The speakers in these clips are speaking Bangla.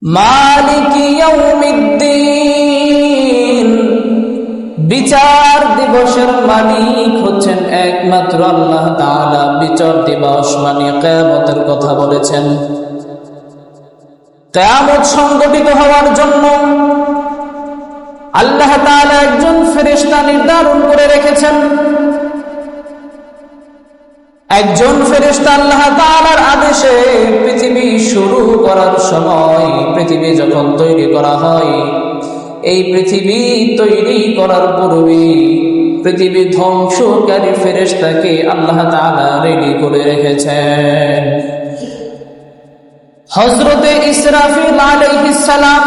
মালিক ইয়াউমিদ্দিন, বিচার দিবসের মালিক হচ্ছেন একমাত্র আল্লাহ তাআলা। বিচার দিবস মানে কিয়ামতের কথা বলেছেন। কিয়ামত সংগঠিত হওয়ার জন্য আল্লাহ তাআলা একজন ফেরেশতা নির্ধারণ করে রেখেছেন। একজন ফেরেশতা আল্লাহ তাআলার আদেশে পৃথিবী শুরু করার সময়, পৃথিবী যখন তৈরি করা হয়, এই পৃথিবী তৈরি করার পূর্বে পৃথিবী ধ্বংসকারী ফেরেশতাকে আল্লাহ তাআলা রেডি করে রেখেছেন। হযরতে ইসরাফিল আলাইহিস সালাম,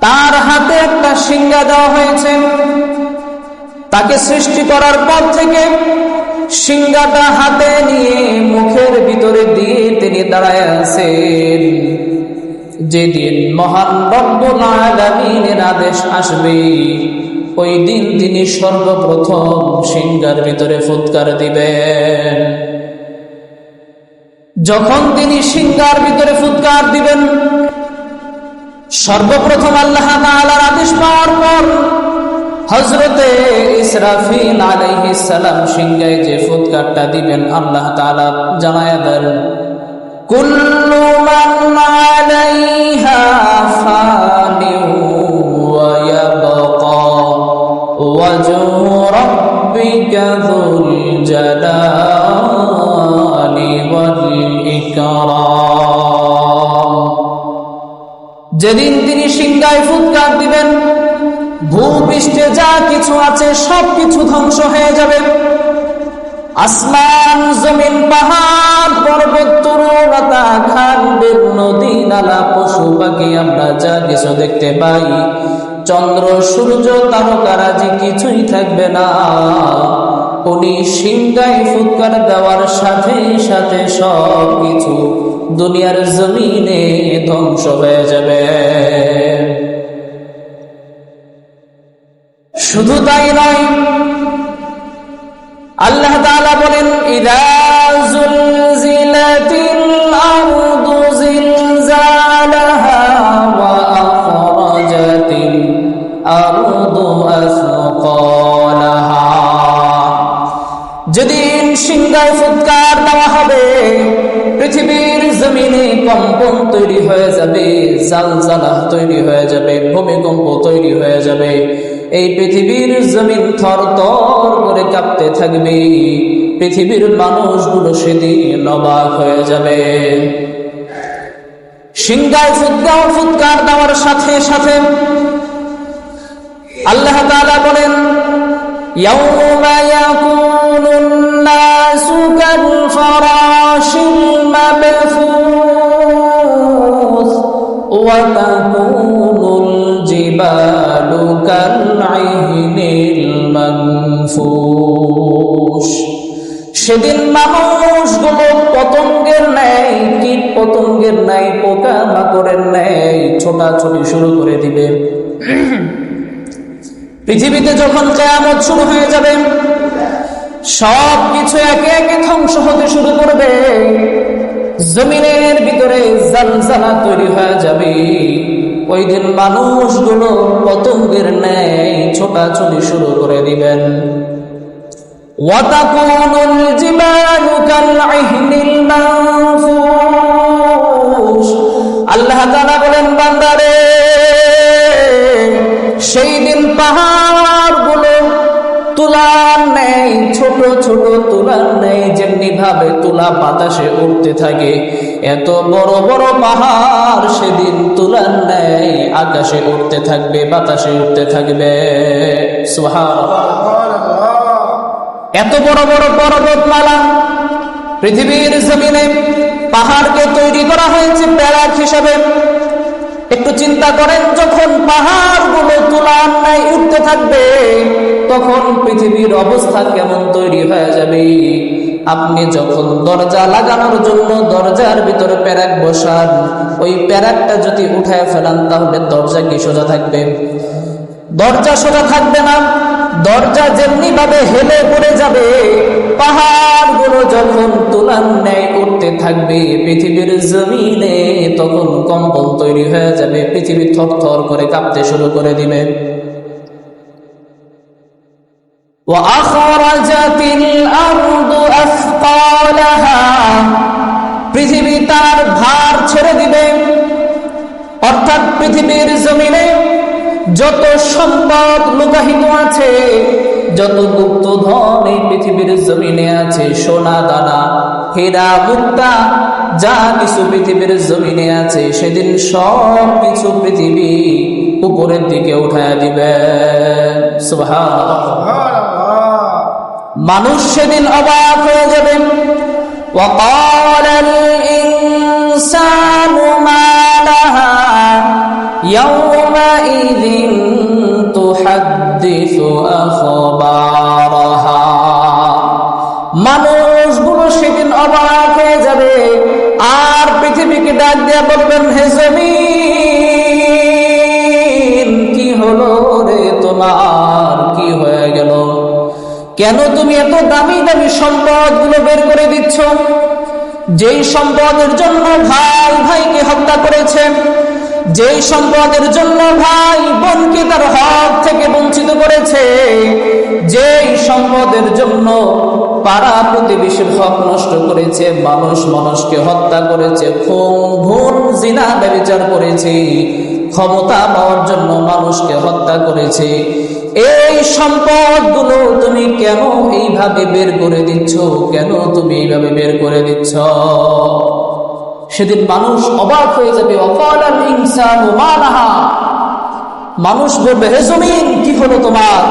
তার হাতে একটা শিঙ্গা দেওয়া হয়েছে। তাকে সৃষ্টি করার পর থেকে শিঙ্গাটা হাতে নিয়ে মুখের ভিতরে দিয়ে তিনি দাঁড়ায় আছেন। যেদিন মহান রব্বুল আলামিনের আদেশ আসবে, ওই দিন তিনি সর্বপ্রথম শিঙ্গার ভিতরে ফুৎকার দিবেন। যখন তিনি শিঙ্গার ভিতরে ফুৎকার দিবেন, সর্বপ্রথম আল্লাহ তাআলার আদেশ পাওয়ার পর হযরতে ইসরাফিল আলাইহিস সালাম শিঙ্গায় যে ফুৎকারটা দিবেন, আল্লাহ তাআলা জানায়া দেন, কুল্লু মান আলাইহা ফানিউ ওয়া ইয়াবকা ওয়াজহু রাব্বিকা যুল জালালি ওয়াল ইকরাম। যেদিন তিনি শিঙ্গায় ফুৎকার দিবেন, ভূপৃষ্ঠে যা কিছু আছে সবকিছু ধ্বংস হয়ে যাবে। আসমান, জমিন, পাহাড়, পর্বত, তরুলতা, খাল, বিল, নদী, নালা, পশু পাখি, আমরা যা কিছু দেখতে পাই, চন্দ্র, সূর্য, তারকারাজি কিছুই থাকবে না। উনি শিঙ্গায় ফুৎকার দেওয়ার সাথে সাথে সবকিছু দুনিয়ার জমিনে ধ্বংস হয়ে যাবে। শুধু তাই নয়, আল্লাহ তাআলা বলেন, ইযা যুলজিলাতিল আরদু জিলজালাহা ওয়া আখরাজাতিল আরদু আসকালাহা। যেদিন শিঙ্গায় ফুৎকার দেওয়া হবে, পৃথিবীর জমিনে কম্পন তৈরি হয়ে যাবে, জালজালা তৈরি হয়ে যাবে, ভূমিকম্প তৈরি হয়ে যাবে। এই পৃথিবীর জমিন থরথর করে কাঁপতে থাকবে। পৃথিবীর মানুষগুলো সেদিন অবাক হয়ে যাবে। শিঙ্গায় ফুৎকার দেওয়ার সাথে সাথে আল্লাহ তাআলা বলেন, ইয়াউমা ইয়াকুনুন নাসু কাল ফারাশিল মাবথুস ওয়া তাকুনুল জিবালু কাল আইনিল মানফুস। সেদিন মানুষগুলো পতঙ্গের ন্যায়, কীট পতঙ্গের ন্যায়, পোকা মাকড়ের ন্যায় ছোটাছুটি শুরু করে দিবে। পৃথিবীতে যখন কিয়ামত শুরু হয়ে যাবে, সব কিছু একে একে ধ্বংস হতে শুরু করবে। জমিনের ভিতরে জালজালা তৈরি হয়ে যাবে। ওই দিন মানুষগুলো পতঙ্গের ন্যায় ছোটাছুটি শুরু করে দিবেন। ওয়া তাকুনুল জিবালু কাল আইনিল মানফুস। আল্লাহ তাআলা বলেন, বান্দারে, সেই দিন পাহাড়গুলো তুলার ন্যায়, ছোট ছোট তুলার ন্যায় যেমনি ভাবে তুলা বাতাসে উঠতে থাকে, এত বড় বড় পাহাড় সেদিন তুলার ন্যায় আকাশে উঠতে থাকবে, বাতাসে উঠতে থাকবে। সুবহানাল্লাহ। এত বড় বড় পর্বতমালা পৃথিবীর জমিনে, পাহাড়কে তৈরি করা হয়েছে প্যারাক হিসাবে। একটু চিন্তা করেন, যখন পাহাড়গুলো তুলার ন্যায় উঠতে থাকবে, তখন পৃথিবীর অবস্থা কেমন তৈরি হয়ে যাবে। আপনি যখন দরজা লাগানোর জন্য দরজার ভিতরে প্যারাক বসান, ওই প্যারাকটা যদি উঠায় ফেলান, তাহলে দরজা কি সোজা থাকবে? দরজা সোজা থাকবে না। দরজা যেমনি ভাবে হেলে পড়ে যাবে, পাহাড়গুলো যখন তুলার ন্যায় উঠতে থাকবে পৃথিবীর জমিনে, তখন কম্পন তৈরি হয়ে যাবে, পৃথিবী থরথর করে কাঁপতে শুরু করে দিবে। وأخرجت الأرض أثقالها, পৃথিবী তার ভার ছেড়ে দিবে। অর্থাৎ পৃথিবীর জমিনে যত সম্পদ লুকায়িত আছে, যত গুপ্তধন এই পৃথিবীর জমিনে আছে, সোনা দানা হীরা মুক্তা যা কিছু পৃথিবীর জমিনে আছে, সেদিন সব কিছু পৃথিবী উপরের দিকে উঠায়া দিবে। সুবহানাল্লাহ। মানুষ সেদিন অবাক হয়ে যাবে। وقال الإنسان ما لها يومئذ تحدث أخبارها, মানুষগুলো সেদিন অবাক হয়ে যাবে আর পৃথিবীকে ডাক দিয়ে বলবেন, হে জমিন, কি হলো রে তোমার, কি হয়ে গেল? কেন তুমি এত দামি দামি সম্পদগুলো বের করে দিচ্ছ? যেই সম্পদের জন্য ভাই ভাইকে হত্যা করেছে, যেই সম্পদের জন্য ভাই বোনকে তার হক থেকে বঞ্চিত করেছে, যেই সম্পদের জন্য পাড়া প্রতিবেশীর হক নষ্ট করেছে, মানুষ মানুষকে হত্যা করেছে, খুন ঘুণ জিনা ব্যভিচার করেছে, ক্ষমতা পাওয়ার জন্য মানুষকে হত্যা করেছে, এই সম্পদগুলো তুমি কেন এইভাবে বের করে দিচ্ছ? কেন তুমি এইভাবে বের করে দিচ্ছ? সেদিন মানুষ অবাক হয়ে যাবে। ওয়াকালাল ইনসানু মা লাহা, মানুষ বলবে, হে জমিন, কি হলো তোমার?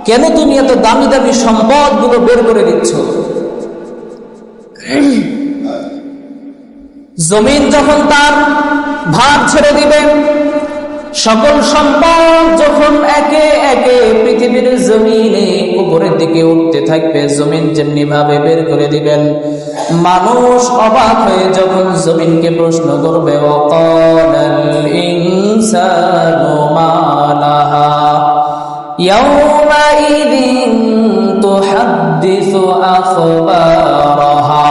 কেন তুমি এত দামি দামি সম্পদগুলো বের করে দিচ্ছ? জমিন যখন তার ভার ছেড়ে দিবে, সকল সম্পদ যখন একে একে পৃথিবীর জমিনে উপরের দিকে উঠতে থাকবে, জমিন যেমনি ভাবে বের করে দিবেন, মানুষ অবাক হয়ে যখন জমিনকে প্রশ্ন করবে, ওয়াকালাল ইনসানু মা লাহা ইয়াওমাইযিন তুহাদ্দিসু আখবারাহা,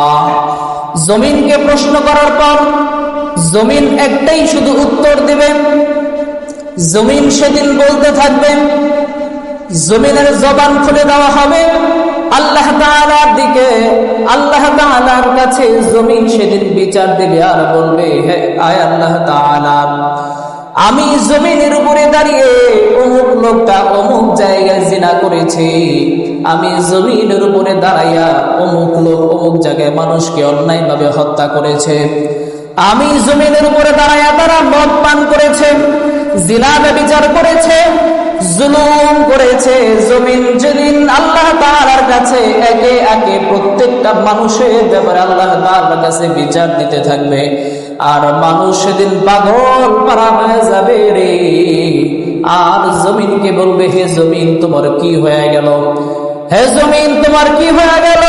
জমিনকে প্রশ্ন করার পর জমিন একটাই শুধু উত্তর দিবে। জমিন সেদিন বলতে থাকবে, জমিনের জবান খুলে দেওয়া হবে আল্লাহ তাআলার দিকে, আল্লাহ তাআলার কাছে জমিন সেদিন বিচার দেবে আর বলবে, হে আয় আল্লাহ তাআলা, আমি জমিনের উপরে দাঁড়িয়ে অমুক লোকটা অমুক জায়গায় জিনা করেছে, আমি জমিনের উপরে দাঁড়াইয়া অমুক লোক অমুক জায়গায় মানুষকে অন্যায়ভাবে হত্যা করেছে, আমি জমিনের উপরে দাঁড়াইয়া তারা মদ পান করেছে, জিনা ব্যভিচার করেছে, জুলুম করেছে। জমিন যেদিন আল্লাহ তাআলার কাছে একে একে প্রত্যেকটা মানুষের ব্যাপারে আল্লাহ তাআলার কাছে বিচার দিতে থাকবে, আর মানুষ সেদিন পাগল পারা হয়ে যাবে রে। আর জমিনকে বলবে, হে জমিন, তোমার কি হয়ে গেল? হে জমিন, তোমার কি হয়ে গেল?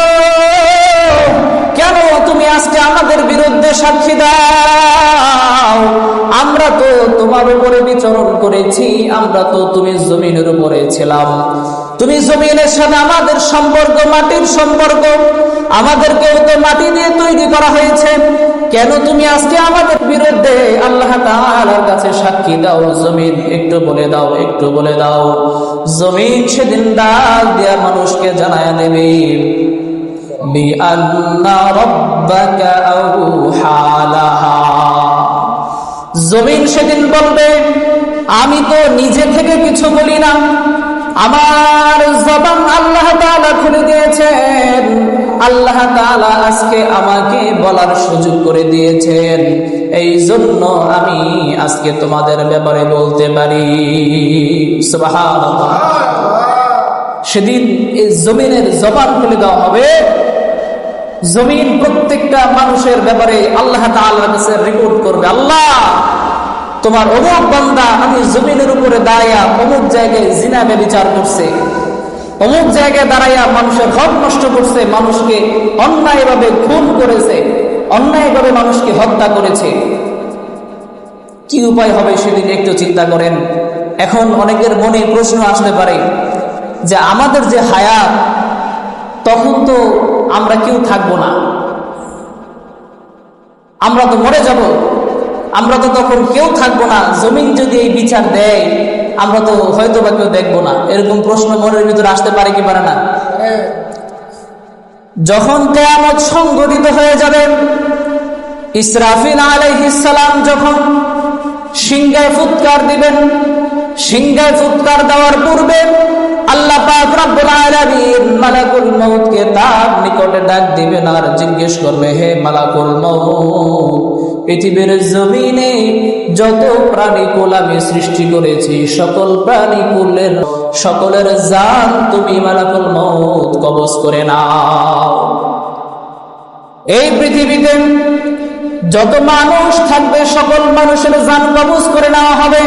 কেন তুমি আজকে আমাদের বিরুদ্ধে সাক্ষী দাও? আমরা তো তোমার উপরে বিচরণ করেছি, আমরা তো তুমি জমিনের উপরে ছিলাম, তুমি জমিনের সাথে আমাদের সম্পর্ক মাটির সম্পর্ক, আমাদেরকেও তো মাটি দিয়ে তৈরি করা হয়েছে, কেন তুমি আজকে আমাদের বিরুদ্ধে আল্লাহ তাআলার কাছে সাক্ষী দাও? জমিন একটু বলে দাও, একটু বলে দাও। জমিন সেদিন ডাক দিয়া মানুষকে জানায়া দেবে, বিআন্না রাব্বাকা আওহা লাহা, জমিন সেদিন বলবে, আমি তো নিজে থেকে কিছু বলি না, আমার জবান আল্লাহ তাআলা খুলে দিয়েছেন, আল্লাহ তাআলা আজকে আমাকে বলার সুযোগ করে দিয়েছেন, এই জন্য আমি আজকে তোমাদের ব্যাপারে বলতে পারি। সুবহানাল্লাহ। সেদিন এই জমিনের জবান খুলে দেওয়া হবে, জমিন প্রত্যেকটা মানুষের ব্যাপারে আল্লাহ তাআলার কাছে রিপোর্ট করবে, আল্লাহ, তোমার অমুক বান্দা আমি জমিনের উপরে দাঁড়াইয়া অমুক জায়গায় জিনা ব্যভিচার করছে, অমুক জায়গায় দাঁড়াইয়া মানুষের হক নষ্ট করছে, মানুষকে অন্যায়ভাবে খুন করেছে, অন্যায়ভাবে মানুষকে হত্যা করেছে। কি উপায় হবে সেদিন একটু চিন্তা করেন। এখন অনেকের মনে প্রশ্ন আসতে পারে, যে আমাদের যে হায়াত, তখন তো আমরা কেউ থাকবো না, আমরা তো মরে যাব, আমরা তো তখন কেউ থাকবো না, জমিন যদি এই বিচার দেয় আমরা তো হয়তো বা কেউ দেখবো না। এরকম প্রশ্ন মনের ভিতরে আসতে পারে কি পারে না? যখন কিয়ামত সংঘটিত হয়ে যাবে, ইসরাফিল আলাইহিস সালাম যখন সিংহায় ফুৎকার দিবেন, সিংহায় ফুৎকার দেওয়ার পূর্বে আল্লাহ পাক রব্বুল আলামিন মালাকুল মউতকে তার নিকটে ডাক দিবেন আর জিজ্ঞেস করবে, হে মালাকুল মউত, পৃথিবীর জমিনে যত প্রাণীকুল আমি সৃষ্টি করেছি, সকল প্রাণীকুলের সকলের জান তুমি মালাকুল মউত কবজ করে নাও। এই পৃথিবীতে যত মানুষ থাকবে সকল মানুষের জান কবজ করে নেওয়া হবে,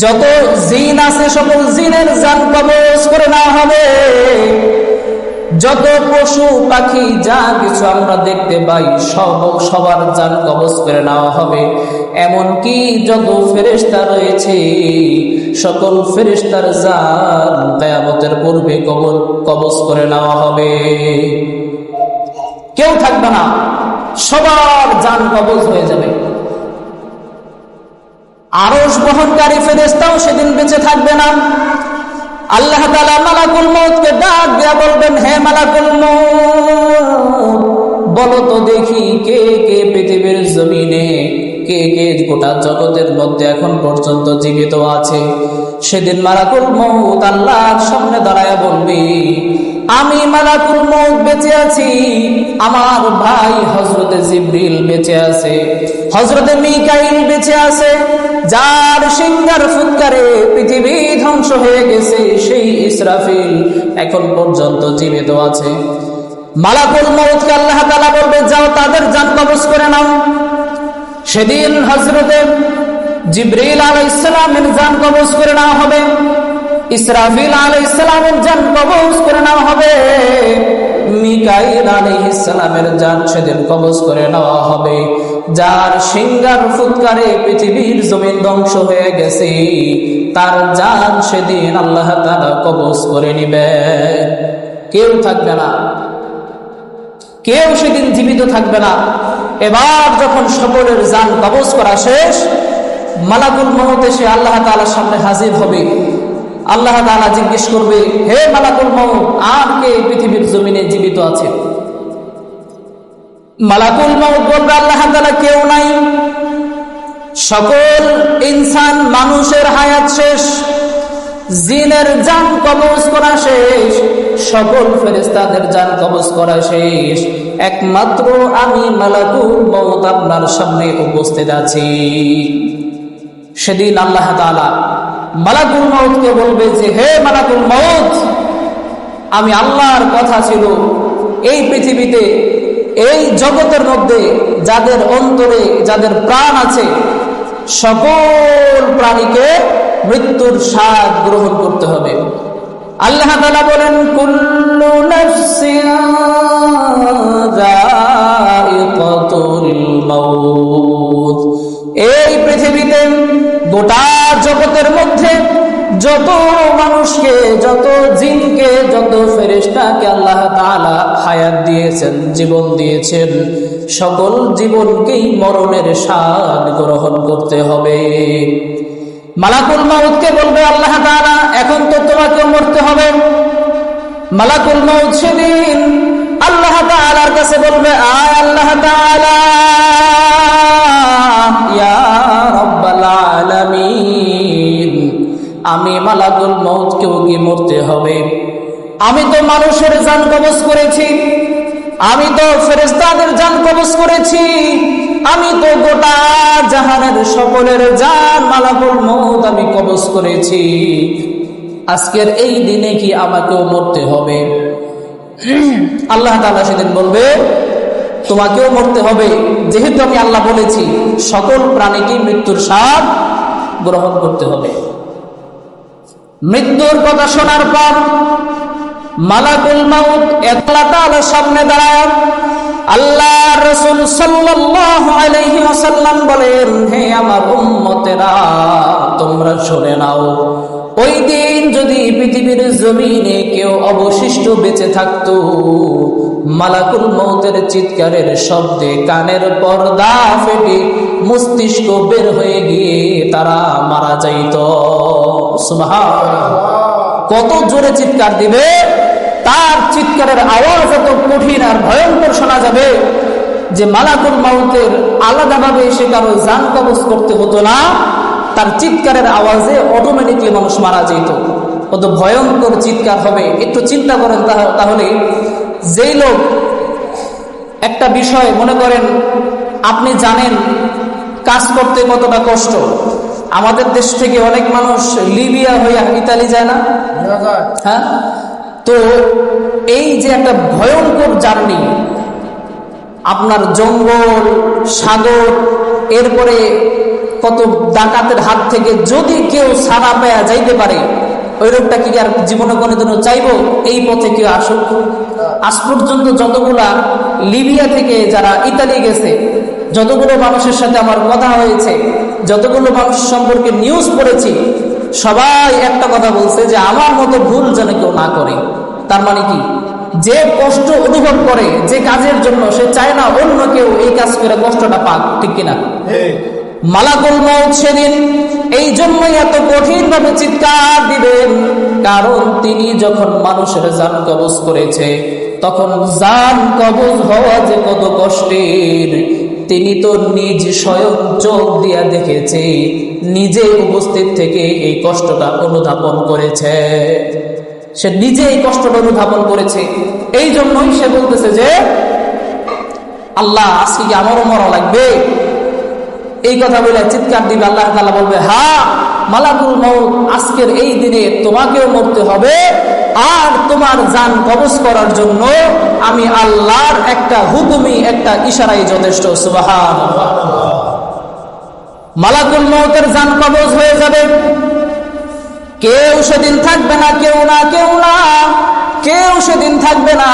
যত জিন আছে সকল জিনের জান কবজ করে নেওয়া হবে, যত পশু পাখি যা কিছু আমরা দেখতে পাই সবার জান কবজ করে নেওয়া হবে। এমনকি যত ফেরেশতা রয়েছে সকল ফেরেশতার জান কিয়ামতের পূর্বে কবজ করে নেওয়া হবে। কেউ থাকবে না, সবার জান কবজ হয়ে যাবে। আরশ বহনকারী ফেরেশতাও সেদিন বেঁচে থাকবে না। আল্লাহ তাআলা মালাকুল মউতকে ডাক দিয়া বলবেন, হে মালাকুল মউত, বলো তো দেখি কে কে পৃথিবীর জমিনে, কে কে গোটা জগতের মধ্যে এখন পর্যন্ত জীবিত আছে। সেদিন মালাকুল মউত আল্লাহর সামনে দাঁড়ায়া বলবে, আমি মালাকুল মউত বেঁচে আছি, আমার ভাই হযরতে জিবরিল বেঁচে আছে, হযরতে মিকাইল বেঁচে আছে, যার সিংহার ফুৎকারে পৃথিবী ধ্বংস হয়ে গেছে সেই ইসরাফিল এখন পর্যন্ত জীবিত আছে। মালাকুল মউতকে আল্লাহ তাআলা বলবে, যাও তাদের জান কবজ করে নাও। সেদিন হযরতে জিবরিল আলাইহিস সালামের জান কবজ করে নেওয়া হবে, ইসরাফিল আলাইহিস সালামের জান কবজ করে নেওয়া হবে, মিকাইল আলাইহিস সালামের জান সেদিন কবজ করে নেওয়া হবে, যার সিংহার ফুৎকারে পৃথিবীর জমিন ধ্বংস হয়ে গেছে তার জান সেদিন আল্লাহ তাআলা কবজ করে নেবেন। কেউ থাকবে না, কেউ সেদিন জীবিত থাকবে না। এবার যখন সকলের জান কবজ করা শেষ, মালাকুল মউত এসে আল্লাহ তাআলার সামনে হাজির হবে। আল্লাহ তাআলা জিজ্ঞেস করবে, হে মালাকুল মউত, আর কে পৃথিবীর জমিনে জীবিত আছে? মালাকুল মউত বলবে, আল্লাহ তাআলা কেউ নাই, সকল ইনসান মানুষের হায়াত শেষ, জিনের জান কবজ করা শেষ, সকল ফেরেশতাদের জান কবজ করা শেষ, একমাত্র আমি মালাকুল মউত আপনার সামনে উপস্থিত আছি। সেদিন আল্লাহ তাআলা মালাকুল মউতকে বলবে যে, হে মালাকুল মউত, আমি আল্লাহর কথা ছিল এই পৃথিবীতে এই জগতের মধ্যে যাদের অন্তরে যাদের প্রাণ আছে সকল প্রাণীকে মৃত্যুর স্বাদ গ্রহণ করতে হবে। আল্লাহ তাআলা বলেন, কুল্লু নাফসিন যায়িকাতুল মাউত। এই পৃথিবীতে গোটা জগতের মধ্যে যত মানুষকে, যত জিনকে, যত ফেরেশতাকে আল্লাহ তাআলা হায়াত দিয়েছেন, জীবন দিয়েছেন, সকল জীবনকেই মরণের স্বাদ গ্রহণ করতে হবে। মালাকুল মউতকে বলবে আল্লাহ তাআলা, এখন তো তোমাকে মরতে হবে। মালাকুল মউত সেদিন আল্লাহ তাআলার কাছে বলবে, আয় আল্লাহ তাআলা, ইয়া রাব্বাল আলামিন, আমি মালাকুল মউতকেও কি মরতে হবে? আমি তো মানুষের জান কবজ করেছি, আমি তো ফেরেশতাদের জান কবজ করেছি, আমি তো গোটা জাহানের সকলের জান মালাকুল মউত আমি কবজ করেছি, আজকের এই দিনে কি আমাকেও মরতে হবে? আল্লাহ তাআলা সেদিন বলবে, তোমাকেও মরতে হবে, যেহেতু আমি আল্লাহ বলেছি সকল প্রাণীকে মৃত্যুর স্বাদ গ্রহণ করতে হবে। মৃত্যুর কথা শোনার পর মালাকুল মউত আল্লাহ তাআলার সামনে দাঁড়ায় আল্লাহর রাসূল সাল্লাল্লাহু আলাইহি ওয়াসাল্লাম বলেন, হে আমার উম্মতেরা, তোমরা শুনে নাও, ওই দিন যদি পৃথিবীর জমিনে কেউ অবশিষ্ট বেঁচে থাকতো, মালাকুল মউতের চিৎকারের শব্দে কানের পর্দা ফেটে মস্তিষ্ক বের হয়ে গিয়ে তারা মারা যাইত। সুবহানাল্লাহ। কত জোরে চিৎকার দিবে, তার চিৎকারের আওয়াজ এত কঠিন আর ভয়ঙ্কর শোনা যাবে যে মালাকুল মউতের আলাদাভাবে এসে কারো জান কবজ করতে হতো না, তার চিৎকারের আওয়াজে অটোমেটিকলি মানুষ মারা যেত। কত ভয়ঙ্কর চিৎকার হবে একটু চিন্তা করেন। তাহলে যেই লোক একটা বিষয় মনে করেন, আপনি জানেন কাজ করতে কতটা কষ্ট। আমাদের দেশ থেকে অনেক মানুষ লিবিয়া হইয়া ইতালি যায় না? হ্যাঁ। তো এই যে একটা ভয়ঙ্কর জার্নি, আপনার জঙ্গল, সাগর, এরপরে কত ডাকাতের হাত থেকে যদি কেউ ছাড়া পেয়ে যাইতে পারে, ওই লোকটা কি আর জীবনে কোনোদিনও চাইবো এই পথে কেউ আসুক? আজ পর্যন্ত যতগুলা লিবিয়া থেকে যারা ইতালি গেছে, যতগুলো মানুষের সাথে আমার কথা হয়েছে, যতগুলো মানুষ সম্পর্কে নিউজ পড়েছি, সবাই একটা কথা বলছে যে আমার মতো ভুল যেন কেউ না করে। তার মানে কি, যে কষ্ট অনুভব করে যে কাজের জন্য, সে চায় না অন্য কেউ এই কাজ করে কষ্টটা পাক, ঠিক কিনা? মালাকুল মউত সেদিন এই জন্যই এত কঠিন ভাবে চিৎকার দিবেন, কারণ তিনি যখন মানুষের জান কবজ করেছে, তখন জান কবজ হওয়া যে কত কষ্টের তিনি তো নিজ স্বয়ং চোখ দিয়া দেখেছে, নিজে উপস্থিত থেকে এই কষ্টটা অনুধাবন করেছে। সে নিজে এই কষ্টটা অনুধাবন করেছে। এই জন্যই সে বলতেছে যে আল্লাহ আজকে কি আমারও মরা লাগবে? এই কথা বলে চিৎকার দিবে। আল্লাহ তাআলা বলবে, হ্যাঁ মালাকুল মউত, আজকের এই দিনে তোমাকেও মরতে হবে, আর তোমার জান কবজ করার জন্য আমি আল্লাহর একটা হুকুমি, একটা ইশারাই যথেষ্ট। সুবহানাল্লাহ। মালাকুল মউতের জান কবজ হয়ে যাবে, কেউ সেদিন থাকবে না, কেউ সেদিন থাকবে না।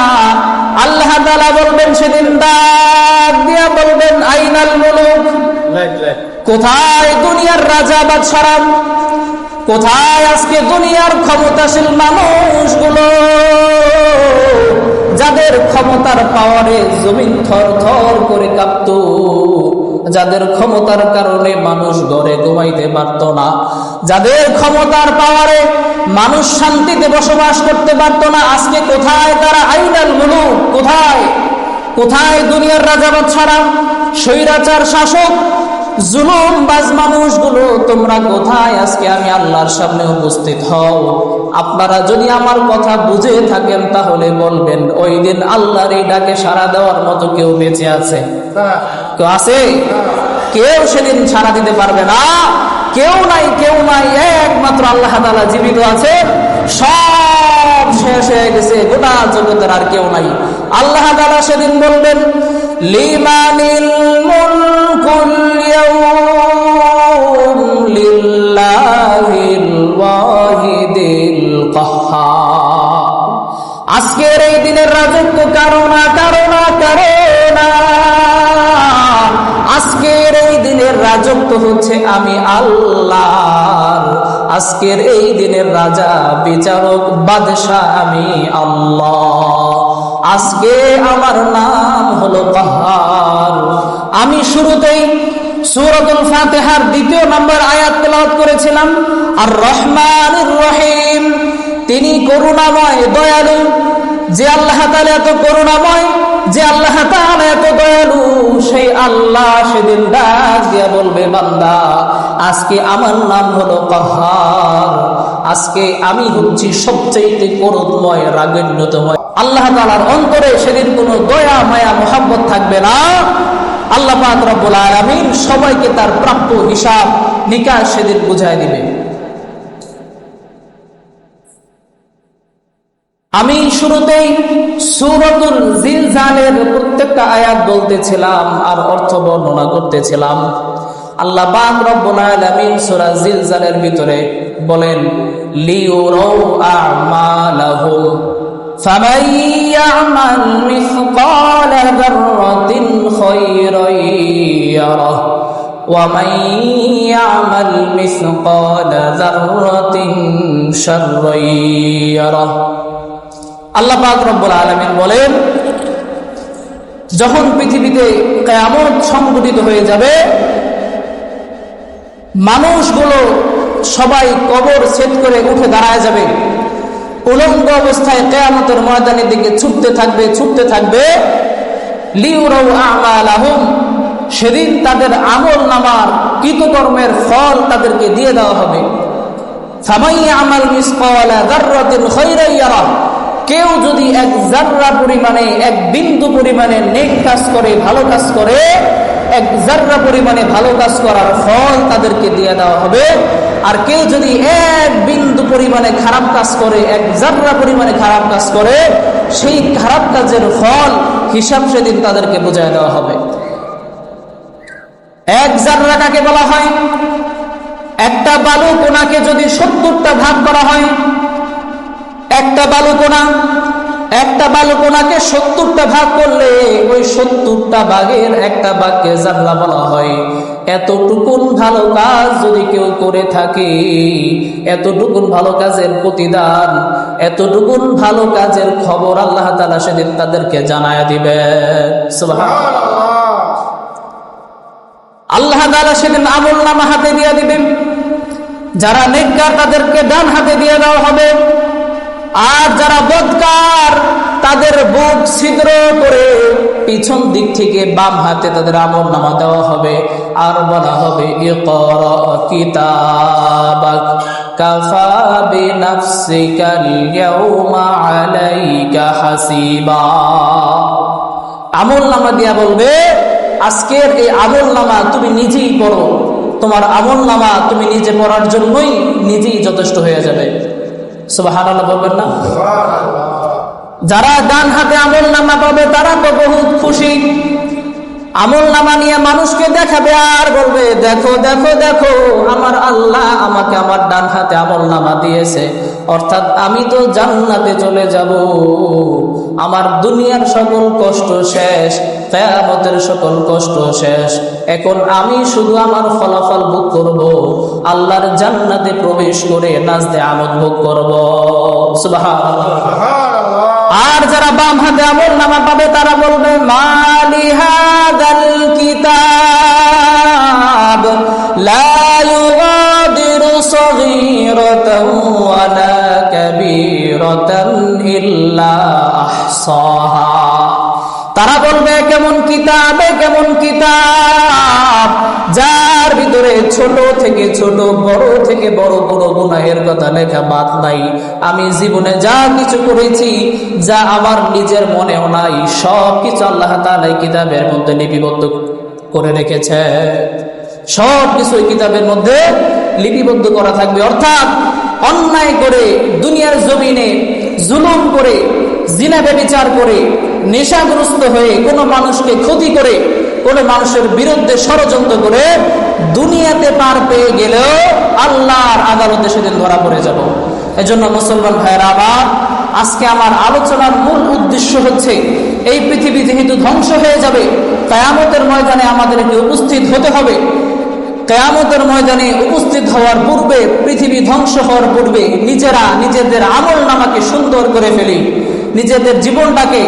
আল্লাহ তাআলা বলবেন, সেদিন ডাক দিয়া বলবেন, আইনাল মুলুক, কোথায় দুনিয়ার রাজা বাদশারা, কোথায় আজকে দুনিয়ার ক্ষমতাশীল মানুষগুলো, যাদের ক্ষমতার পাওয়ারে জমিন থর থর করে কাঁপত, যাদের ক্ষমতার কারণে মানুষ ঘরে ঘুমাইতে পারত না, যাদের ক্ষমতার পাওয়ারে মানুষ শান্তিতে বসবাস করতে পারত না, আজকে কোথায় তারা? আইনাল মুলুক, কোথায় দুনিয়ার রাজা বাদশারা, স্বৈরাচার শাসক, জুলুমবাজ মানুষগুলো, তোমরা কোথায়? আজকে আমি আল্লাহর সামনে উপস্থিত হও। আপনারা যদি আমার কথা বুঝে থাকেন তাহলে বলবেন, ওই দিন আল্লাহর এই ডাকে সাড়া দেওয়ার মতো কেউ বেঁচে আছে? কেউ আছে? কেউ সেদিন সাড়া দিতে পারবে না। কেউ নাই, একমাত্র আল্লাহ তাআলা জীবিত আছে। সব শেষ হয়ে গেছে, গোটা জগতের আর কেউ নাই। আল্লাহ তাআলা সেদিন বলবেন, লিমানিল মুলকুল ইয়াউম লিল্লাহিল ওয়াহিদিল কাহ্হার। আজকের এই দিনের রাজত্ব কারো না। আজকের এই দিনের রাজত্ব হচ্ছে আমি আল্লাহর। আজকের এই দিনের রাজা, বিচারক, বাদশাহ আমি আল্লাহ। আজকে আমার নাম হলো কাহ্হার। আমি শুরুতেই সূরাতুল ফাতিহার 2 নম্বর আয়াত তেলাওয়াত করেছিলাম, আর রহমানির রহিম, তিনি করুণাময়, দয়ালু। যে আল্লাহ তাআলা এত করুণাময়, যে আল্লাহ তাআলা এত দয়ালু, সেই আল্লাহ সেদিন ডাক দিয়া বলবে, বান্দা আজকে আমার নাম হলো কাহ্হার। আজকে আমি হচ্ছি সবচেয়ে করুণময়, রাগান্বিতময়। আল্লাহ তাআলার অন্তরে সেদিন কোনো দয়া, মায়া, মোহাব্বত থাকবে না। আল্লাহ পাক রব্বুল আলামিন সবাইকে তার প্রাপ্য হিসাব নিকাশ সেদিন বুঝায় দিবে। আমি শুরুতেই সূরাতুল জিলজালের প্রত্যেকটা আয়াত বলতেছিলাম আর অর্থ বর্ণনা করতেছিলাম। আল্লাহ পাক রব্বুল আলামিন সূরা জিলজালের ভিতরে বলেন, লিউরাউ আমালাহুম ফামান ইয়ামাল মিসকালা যাররাতিন খায়রান ইয়ারাহ ومن يعمل مثقال ذرة شرا يره। আল্লাহ পাক রব্বুল আলামিন বলেন, যখন পৃথিবীতে কিয়ামত সংঘটিত হয়ে যাবে, মানুষগুলো সবাই কবর ছেদ করে উঠে দাঁড়ায় যাবে, উলঙ্গ অবস্থায় কিয়ামতের ময়দানের দিকে ছুটতে থাকবে লিউরাউ আমালাহুম, সেদিন তাদের আমল নামার কৃতকর্মের ফল তাদেরকে দিয়ে দেওয়া হবে। ফামাই আমাল মিসকালা যাররাতিন খায়রান ইয়ারাহ, কেউ যদি এক জাররা পরিমাণে, এক বিন্দু পরিমাণে নেক কাজ করে, ভালো কাজ করে, এক জাররা পরিমাণে ভালো কাজ করার ফল তাদেরকে দিয়ে দেওয়া হবে। আর কেউ যদি এক বিন্দু পরিমাণে খারাপ কাজ করে, এক জাররা পরিমাণে খারাপ কাজ করে, সেই খারাপ কাজের ফল হিসাব সেদিন তাদেরকে বুঝায় দেওয়া হবে। এক জাররা কাকে বলা হয়? একটা বালু কোনাকে যদি 70টা ভাগ করা হয়, একটা বালু কোনাকে 70টা ভাগ করলে ওই 70টা ভাগের একটা ভাগকে জাররা বলা হয়। এতটুকুন ভালো কাজ যদি কেউ করে থাকে, এতটুকুন ভালো কাজের প্রতিদান, এতটুকুন ভালো কাজের খবর আল্লাহ তাআলা সেদিন তাদেরকে জানায় দিবেন। সুবহানাল্লাহ। আল্লাহ তাআলা সেদিন আমলনামা হাতে দিয়ে দিবেন। যারা নেককার তাদেরকে ডান হাতে দিয়ে দেওয়া হবে, আর যারা বদকার তাদের বুক ছিদ্র করে পিছন দিক থেকে বাম হাতে তাদের আমলনামা দেওয়া হবে। আর বলা হবে, ইকরা কিতাবাক কাফা বিনাফসিকাল ইয়াউমা আলাইকা হাসিবা। আমলনামা দিয়া বলবে, আজকের এই আমলনামা তুমি নিজেই পড়ো, তোমার আমলনামা তুমি নিজে পড়ার জন্যই নিজেই যথেষ্ট হয়ে যাবে। সুবহানাল্লাহ বলবেন না? যারা ডান হাতে আমলনামা পাবে তারা তো বহুত খুশি। আমলনামা নিয়ে মানুষকে দেখাবে আর বলবে, দেখো দেখো দেখো, আমার আল্লাহ আমাকে আমার ডান হাতে আমলনামা দিয়েছে, অর্থাৎ আমি তো জান্নাতে চলে যাব। আমার দুনিয়ার সকল কষ্ট শেষ, কিয়ামতের সকল কষ্ট শেষ। এখন আমি শুধু আমার ফলাফল ভোগ করব, আল্লাহর জান্নাতে প্রবেশ করে নাজদে আমদ ভোগ করব। সুবহানাল্লাহ। আর যারা বাম হাতে আমলনামা পাবে তারা বলবে, মালি হাদাল কিতাব লা ইউগাদিরু সগীরাতান ওয়ালা কাবীরাতান ইল্লা আহসাহা। তারা বলবে, কেমন কিতাব, কেমন কিতাব, যার ভিতরে ছোট থেকে ছোট, বড় থেকে বড় কোনো গুনাহের কথা লেখা বাদ নাই। আমি জীবনে যা কিছু করেছি, যা আমার নিজের মনেও নাই, সব কিছু আল্লাহ তাআলা এই কিতাবের মধ্যে লিপিবদ্ধ করে রেখেছে। সব কিছু এই কিতাবের মধ্যে লিপিবদ্ধ করা থাকবে। অর্থাৎ অন্যায় করে, দুনিয়ার জমিনে জুলুম করে, জিনা ব্যভিচার করে, নেশাগ্রস্ত হয়ে, কোনো মানুষকে ক্ষতি করে, কোনো মানুষের বিরুদ্ধে ষড়যন্ত্র করে দুনিয়াতে পার পেয়ে গেলেও আল্লাহর আদালতে সেদিন ধরা পড়ে যাব। এজন্য মুসলমান ভাইয়েরা, আবার আজকে আমার আলোচনার মূল উদ্দেশ্য হচ্ছে, এই পৃথিবী যেহেতু ধ্বংস হয়ে যাবে, কিয়ামতের ময়দানে আমাদেরকে উপস্থিত হতে হবে। কিয়ামতের ময়দানে উপস্থিত হওয়ার পূর্বে, পৃথিবী ধ্বংস হওয়ার পূর্বে নিজেরা নিজেদের আমলনামাকে সুন্দর করে ফেলি, নিজেদের জীবনটাকে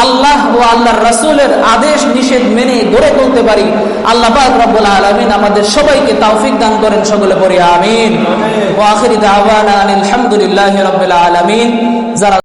আল্লাহ ও আল্লাহর রাসূলের আদেশ নিষেধ মেনে গড়ে তুলতে পারি। আল্লাহ পাক রব্বুল আলামিন আমাদের সবাইকে তৌফিক দান করেন। সকলে পড়ি আমিন। ওয়া আখিরি দাওয়ানা আলহামদুলিল্লাহি রাব্বিল আলামিন। যারা